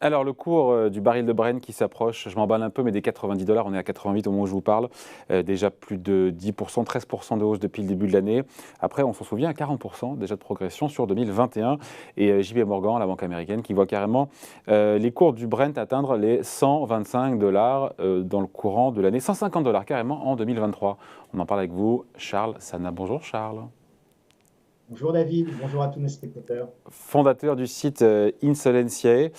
Alors, le cours du baril de Brent qui s'approche, je m'emballe un peu, mais des 90 $, on est à 88 au moment où je vous parle. Déjà plus de 10%, 13% de hausse depuis le début de l'année. Après, on s'en souvient, à 40% déjà de progression sur 2021. Et JP Morgan, la banque américaine, qui voit carrément les cours du Brent atteindre les 125 $ dans le courant de l'année, 150 $ carrément en 2023. On en parle avec vous, Charles Sana. Bonjour Charles. Bonjour David, bonjour à tous nos spectateurs. Fondateur du site Insolentiae.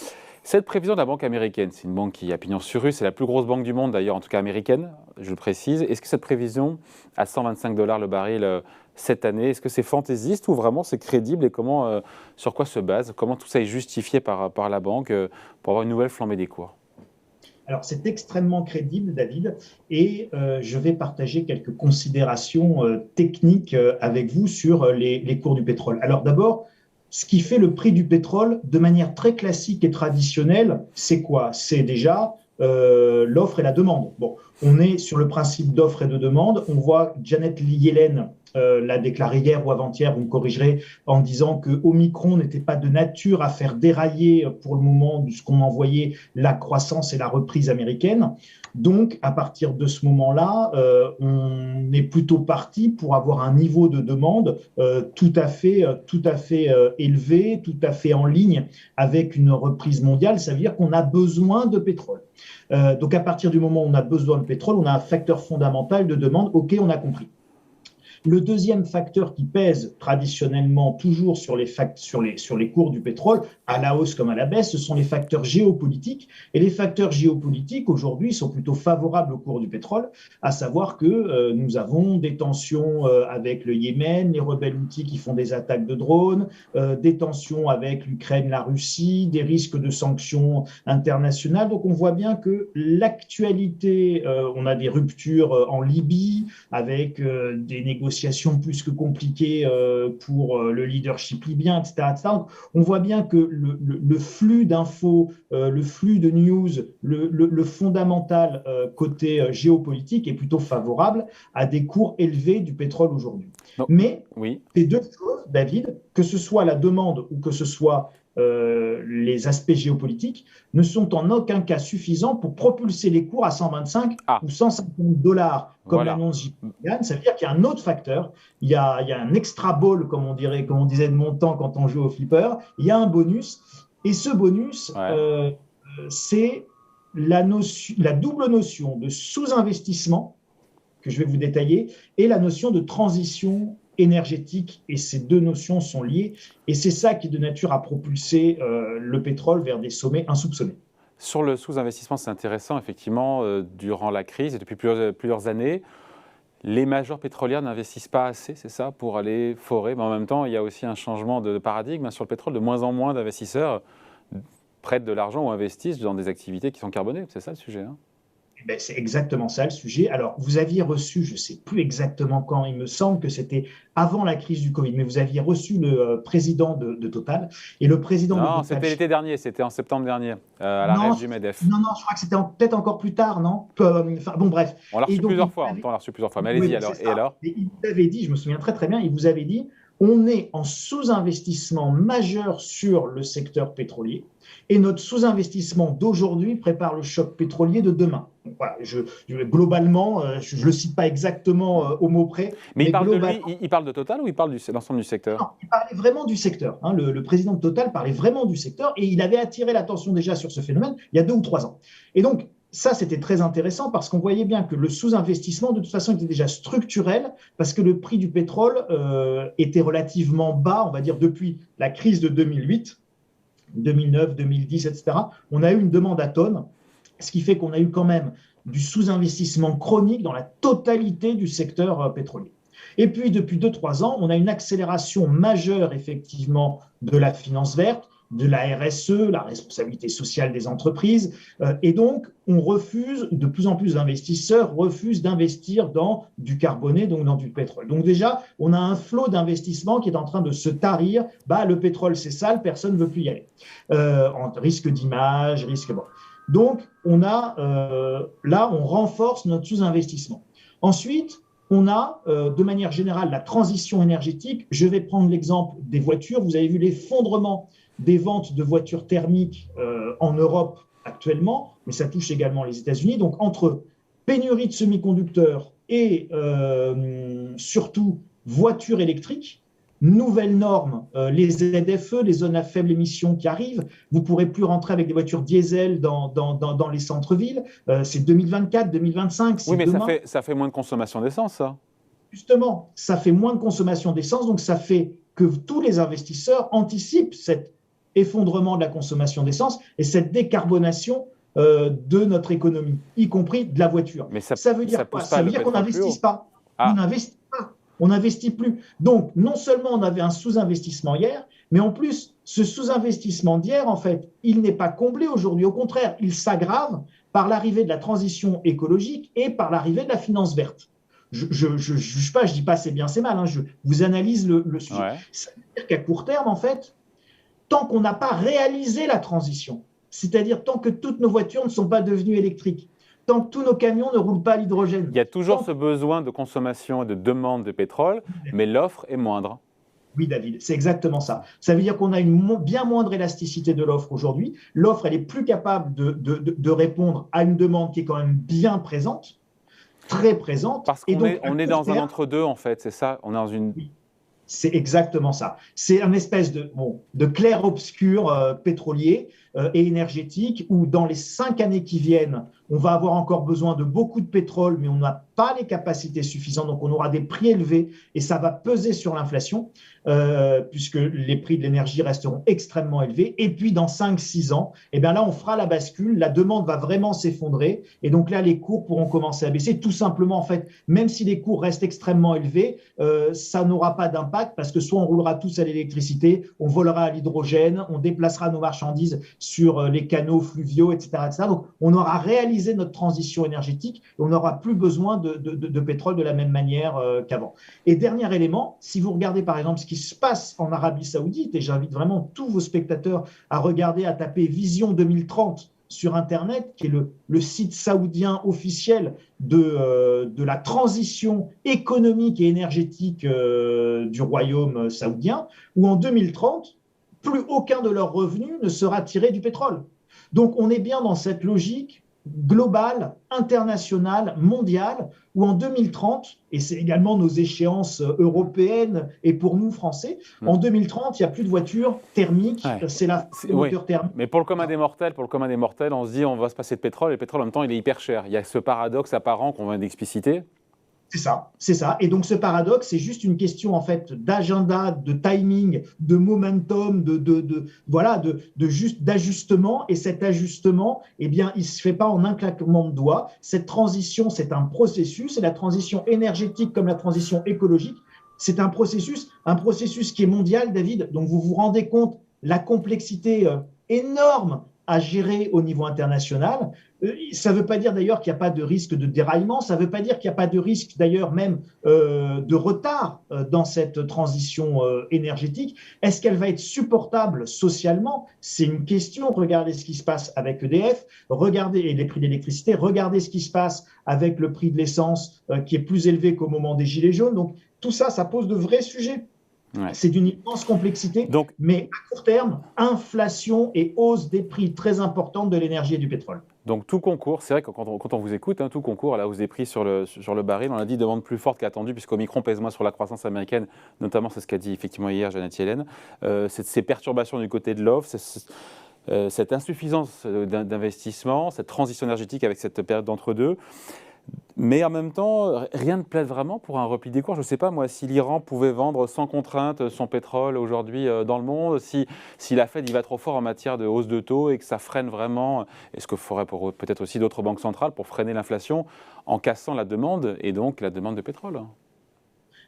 Cette prévision de la banque américaine, c'est une banque qui a pignon sur rue, c'est la plus grosse banque du monde d'ailleurs, en tout cas américaine, je le précise. Est-ce que cette prévision à 125 $ le baril cette année, est-ce que c'est fantaisiste ou vraiment c'est crédible et comment, sur quoi se base, comment tout ça est justifié par la banque pour avoir une nouvelle flambée des cours? Alors c'est extrêmement crédible David et je vais partager quelques considérations techniques avec vous sur les cours du pétrole. Alors d'abord, ce qui fait le prix du pétrole de manière très classique et traditionnelle, c'est quoi? C'est déjà l'offre et la demande. Bon, on est sur le principe d'offre et de demande. On voit Janet Yellen l'a déclaré hier ou avant-hier, vous me corrigerez, en disant que Omicron n'était pas de nature à faire dérailler pour le moment de ce qu'on envoyait la croissance et la reprise américaine. Donc, à partir de ce moment-là, on est plutôt parti pour avoir un niveau de demande tout à fait élevé, tout à fait en ligne avec une reprise mondiale. Ça veut dire qu'on a besoin de pétrole. Donc, à partir du moment où on a besoin de pétrole, on a un facteur fondamental de demande. OK, on a compris. Le deuxième facteur qui pèse traditionnellement toujours sur les cours du pétrole, à la hausse comme à la baisse, ce sont les facteurs géopolitiques. Et les facteurs géopolitiques, aujourd'hui, sont plutôt favorables au cours du pétrole, à savoir que nous avons des tensions avec le Yémen, les rebelles houthis qui font des attaques de drones, des tensions avec l'Ukraine, la Russie, des risques de sanctions internationales. Donc on voit bien que l'actualité, on a des ruptures en Libye, avec des négociations plus que compliquées pour le leadership libyen, etc., etc. Donc, on voit bien que le flux d'infos, le flux de news, le fondamental côté géopolitique est plutôt favorable à des cours élevés du pétrole aujourd'hui. Non. Mais Oui. ces deux choses, David, que ce soit la demande ou que ce soit les aspects géopolitiques, ne sont en aucun cas suffisants pour propulser les cours à 125 Ah, ou 150 $, comme voilà. l'annonce JP Morgan. Ça veut dire qu'il y a un autre facteur, il y a un extra ball, comme on disait de mon temps quand on joue au flipper, il y a un bonus, et ce bonus, Ouais. c'est la double notion de sous-investissement que je vais vous détailler, et la notion de transition énergétique, et ces deux notions sont liées, et c'est ça qui est de nature à propulser le pétrole vers des sommets insoupçonnés. Sur le sous-investissement, c'est intéressant, effectivement, durant la crise et depuis plusieurs années, les majors pétrolières n'investissent pas assez, c'est ça, pour aller forer. Mais en même temps, il y a aussi un changement de paradigme sur le pétrole. De moins en moins d'investisseurs prêtent de l'argent ou investissent dans des activités qui sont carbonées. C'est ça le sujet, hein. Ben, c'est exactement ça le sujet. Alors, vous aviez reçu, je ne sais plus exactement quand, il me semble que c'était avant la crise du Covid, mais vous aviez reçu le président de Total. Et le président de Non, Total, c'était l'été dernier, c'était en septembre dernier, à la non, REF du MEDEF. non, je crois que c'était peut-être encore plus tard, non? Enfin, bon, bref. On l'a Et reçu donc, plusieurs fois, en même temps, on l'a reçu plusieurs fois. Mais oui, allez-y bon, c'est alors. Et ça. alors? Et il vous avait dit, je me souviens très très bien, il vous avait dit, on est en sous-investissement majeur sur le secteur pétrolier et notre sous-investissement d'aujourd'hui prépare le choc pétrolier de demain. Donc, voilà, globalement, je ne le cite pas exactement au mot près, Mais il mais parle de globalement, lui, il parle de Total ou il parle de l'ensemble du secteur? non, il parlait vraiment du secteur. Hein. Le président de Total parlait vraiment du secteur et il avait attiré l'attention déjà sur ce phénomène il y a 2 ou 3 ans. Et donc, ça, c'était très intéressant parce qu'on voyait bien que le sous-investissement, de toute façon, était déjà structurel parce que le prix du pétrole était relativement bas, on va dire, depuis la crise de 2008, 2009, 2010, etc. On a eu une demande à tonnes, ce qui fait qu'on a eu quand même du sous-investissement chronique dans la totalité du secteur pétrolier. Et puis, depuis 2 ou 3 ans, on a une accélération majeure, effectivement, de la finance verte, de la RSE, la responsabilité sociale des entreprises. Et donc, on refuse, de plus en plus d'investisseurs refusent d'investir dans du carboné, donc dans du pétrole. Donc déjà, on a un flot d'investissement qui est en train de se tarir. Bah, le pétrole, c'est sale, personne ne veut plus y aller. Risque d'image, risque... Bon. Donc, là, on renforce notre sous-investissement. Ensuite, on a, de manière générale, la transition énergétique. Je vais prendre l'exemple des voitures. Vous avez vu l'effondrement des ventes de voitures thermiques en Europe actuellement, mais ça touche également les États-Unis. Donc, entre pénurie de semi-conducteurs et surtout voitures électriques, nouvelles normes, les ZFE, les zones à faible émission qui arrivent, vous ne pourrez plus rentrer avec des voitures diesel dans les centres-villes, c'est 2024, 2025, c'est Oui, mais demain. ça fait moins de consommation d'essence, ça. Justement, ça fait moins de consommation d'essence, donc ça fait que tous les investisseurs anticipent cet effondrement de la consommation d'essence et cette décarbonation de notre économie, y compris de la voiture. Mais ça veut dire quoi? Ça veut dire qu'on n'investisse pas. On n'investit pas. On n'investit plus. Donc, non seulement on avait un sous-investissement hier, mais en plus, ce sous-investissement d'hier, en fait, il n'est pas comblé aujourd'hui. Au contraire, il s'aggrave par l'arrivée de la transition écologique et par l'arrivée de la finance verte. Je ne juge pas, je ne dis pas c'est bien, c'est mal. Hein, je vous analyse le sujet. Ouais. Ça veut dire qu'à court terme, en fait, tant qu'on n'a pas réalisé la transition, c'est-à-dire tant que toutes nos voitures ne sont pas devenues électriques, tant que tous nos camions ne roulent pas à l'hydrogène. Il y a toujours ce besoin de consommation et de demande de pétrole, mais l'offre est moindre. Oui, David, c'est exactement ça. Ça veut dire qu'on a une bien moindre élasticité de l'offre aujourd'hui. L'offre, elle est plus capable de répondre à une demande qui est quand même bien présente, très présente. Parce qu'on est dans un entre-deux, en fait, c'est ça? On est dans une... Oui. C'est exactement ça. C'est un espèce de clair-obscur pétrolier et énergétique où dans les 5 années qui viennent, on va avoir encore besoin de beaucoup de pétrole, mais on n'a pas les capacités suffisantes, donc on aura des prix élevés et ça va peser sur l'inflation puisque les prix de l'énergie resteront extrêmement élevés. Et puis dans 5-6 ans, eh bien là, on fera la bascule, la demande va vraiment s'effondrer et donc là, les cours pourront commencer à baisser. Tout simplement, en fait, même si les cours restent extrêmement élevés, ça n'aura pas d'impact parce que soit on roulera tous à l'électricité, on volera à l'hydrogène, on déplacera nos marchandises sur les canaux fluviaux, etc., etc. Donc, on aura réalisé notre transition énergétique et on n'aura plus besoin de pétrole de la même manière qu'avant. Et dernier élément, si vous regardez par exemple ce qui se passe en Arabie Saoudite, et j'invite vraiment tous vos spectateurs à regarder, à taper Vision 2030 sur Internet, qui est le site saoudien officiel de la transition économique et énergétique du royaume saoudien, où en 2030, plus aucun de leurs revenus ne sera tiré du pétrole. Donc on est bien dans cette logique globale, internationale, mondiale, où en 2030, et c'est également nos échéances européennes et pour nous Français, en 2030, il n'y a plus de voitures thermiques, c'est la moteur thermique. Mais pour le commun des mortels, on se dit on va se passer de pétrole, et le pétrole en même temps il est hyper cher. Il y a ce paradoxe apparent qu'on vient d'expliciter. C'est ça. Et donc ce paradoxe, c'est juste une question en fait d'agenda, de timing, de momentum, d'ajustement. Et cet ajustement, eh bien, il se fait pas en un claquement de doigts. Cette transition, c'est un processus. Et la transition énergétique comme la transition écologique, c'est un processus qui est mondial, David. Donc vous vous rendez compte la complexité énorme à gérer au niveau international. Ça ne veut pas dire d'ailleurs qu'il n'y a pas de risque de déraillement, ça ne veut pas dire qu'il n'y a pas de risque d'ailleurs même de retard dans cette transition énergétique. Est-ce qu'elle va être supportable socialement? C'est une question. Regardez ce qui se passe avec EDF, regardez les prix d'électricité, regardez ce qui se passe avec le prix de l'essence qui est plus élevé qu'au moment des Gilets jaunes. Donc tout ça, ça pose de vrais sujets. Ouais. C'est d'une immense complexité, mais à court terme, inflation et hausse des prix très importantes de l'énergie et du pétrole. Donc tout concourt, c'est vrai que quand on vous écoute, tout concourt à la hausse des prix sur le baril. On a dit demande plus forte qu'attendue, puisqu'Omicron pèse moins sur la croissance américaine, notamment c'est ce qu'a dit effectivement hier Janet Yellen. Ces perturbations du côté de l'offre, cette insuffisance d'investissement, cette transition énergétique avec cette période d'entre-deux. Mais en même temps, rien ne plaide vraiment pour un repli des cours. Je ne sais pas, moi, si l'Iran pouvait vendre sans contrainte son pétrole aujourd'hui dans le monde, si la Fed y va trop fort en matière de hausse de taux et que ça freine vraiment, est-ce qu'il faudrait peut-être aussi d'autres banques centrales pour freiner l'inflation en cassant la demande et donc la demande de pétrole?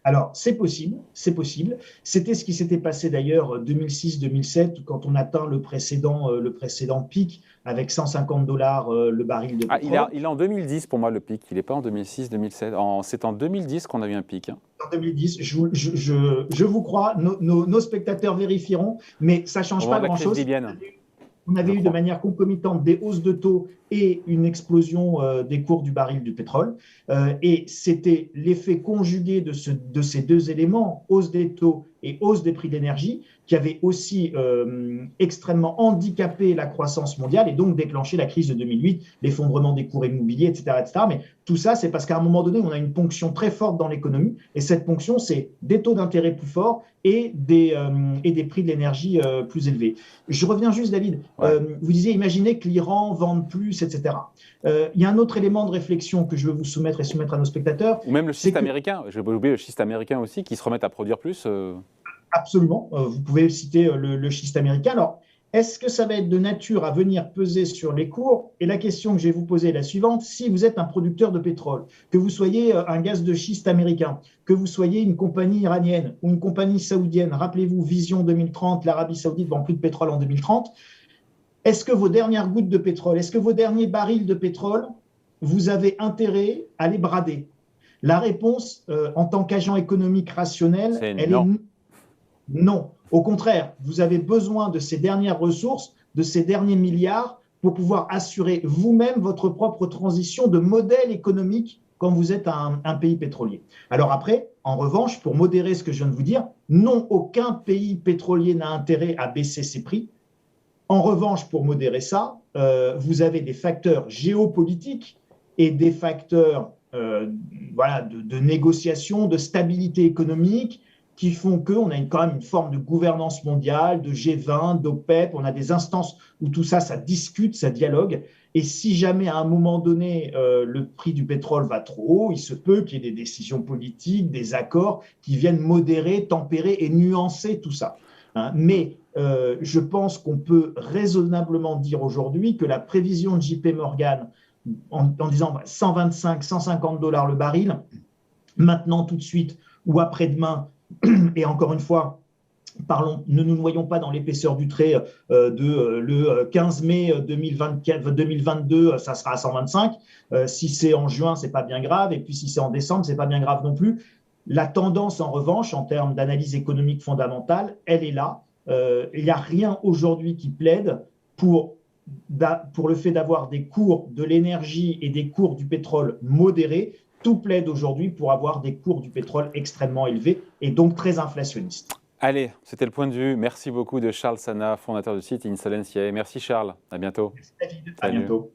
Alors, c'est possible. C'était ce qui s'était passé d'ailleurs 2006-2007 quand on atteint le précédent pic avec $150 le baril de pétrole. Il est en 2010 pour moi le pic, il n'est pas en 2006-2007. C'est en 2010 qu'on a eu un pic. En 2010, je vous crois, nos spectateurs vérifieront, mais ça ne change pas grand-chose. On avait eu de manière concomitante des hausses de taux et une explosion des cours du baril du pétrole. Et c'était l'effet conjugué de ces deux éléments, hausse des taux et hausse des prix d'énergie, qui avait aussi extrêmement handicapé la croissance mondiale et donc déclenché la crise de 2008, l'effondrement des cours immobiliers, etc., etc. Mais tout ça, c'est parce qu'à un moment donné, on a une ponction très forte dans l'économie et cette ponction, c'est des taux d'intérêt plus forts et des prix de l'énergie plus élevés. Je reviens juste, David. Vous disiez, imaginez que l'Iran vende plus, etc. Il y a un autre élément de réflexion que je veux vous soumettre et soumettre à nos spectateurs. Ou même le schiste américain, je vais pas oublier le schiste américain aussi, qui se remettent à produire plus. Absolument, vous pouvez citer le schiste américain. Alors, est-ce que ça va être de nature à venir peser sur les cours? Et la question que je vais vous poser est la suivante. Si vous êtes un producteur de pétrole, que vous soyez un gaz de schiste américain, que vous soyez une compagnie iranienne ou une compagnie saoudienne, rappelez-vous, Vision 2030, l'Arabie saoudite vend plus de pétrole en 2030, est-ce que vos dernières gouttes de pétrole, est-ce que vos derniers barils de pétrole, vous avez intérêt à les brader? La réponse, en tant qu'agent économique rationnel, elle est non. Au contraire, vous avez besoin de ces dernières ressources, de ces derniers milliards pour pouvoir assurer vous-même votre propre transition de modèle économique quand vous êtes un pays pétrolier. Alors après, en revanche, pour modérer ce que je viens de vous dire, non, aucun pays pétrolier n'a intérêt à baisser ses prix. En revanche, pour modérer ça, vous avez des facteurs géopolitiques et des facteurs de négociation, de stabilité économique qui font qu'on a quand même une forme de gouvernance mondiale, de G20, d'OPEP, on a des instances où tout ça, ça discute, ça dialogue. Et si jamais à un moment donné, le prix du pétrole va trop haut, il se peut qu'il y ait des décisions politiques, des accords qui viennent modérer, tempérer et nuancer tout ça. Mais je pense qu'on peut raisonnablement dire aujourd'hui que la prévision de JP Morgan en disant 125, 150 dollars le baril, maintenant tout de suite ou après-demain, et encore une fois, ne nous noyons pas dans l'épaisseur du trait le 15 mai 2022, ça sera à 125. Si c'est en juin, c'est pas bien grave. Et puis si c'est en décembre, c'est pas bien grave non plus. La tendance, en revanche, en termes d'analyse économique fondamentale, elle est là. Il n'y a rien aujourd'hui qui plaide pour le fait d'avoir des cours de l'énergie et des cours du pétrole modérés. Tout plaide aujourd'hui pour avoir des cours du pétrole extrêmement élevés et donc très inflationnistes. Allez, c'était le point de vue. Merci beaucoup de Charles Sana, fondateur du site Insolentiae. Merci Charles, à bientôt. Merci David, à bientôt.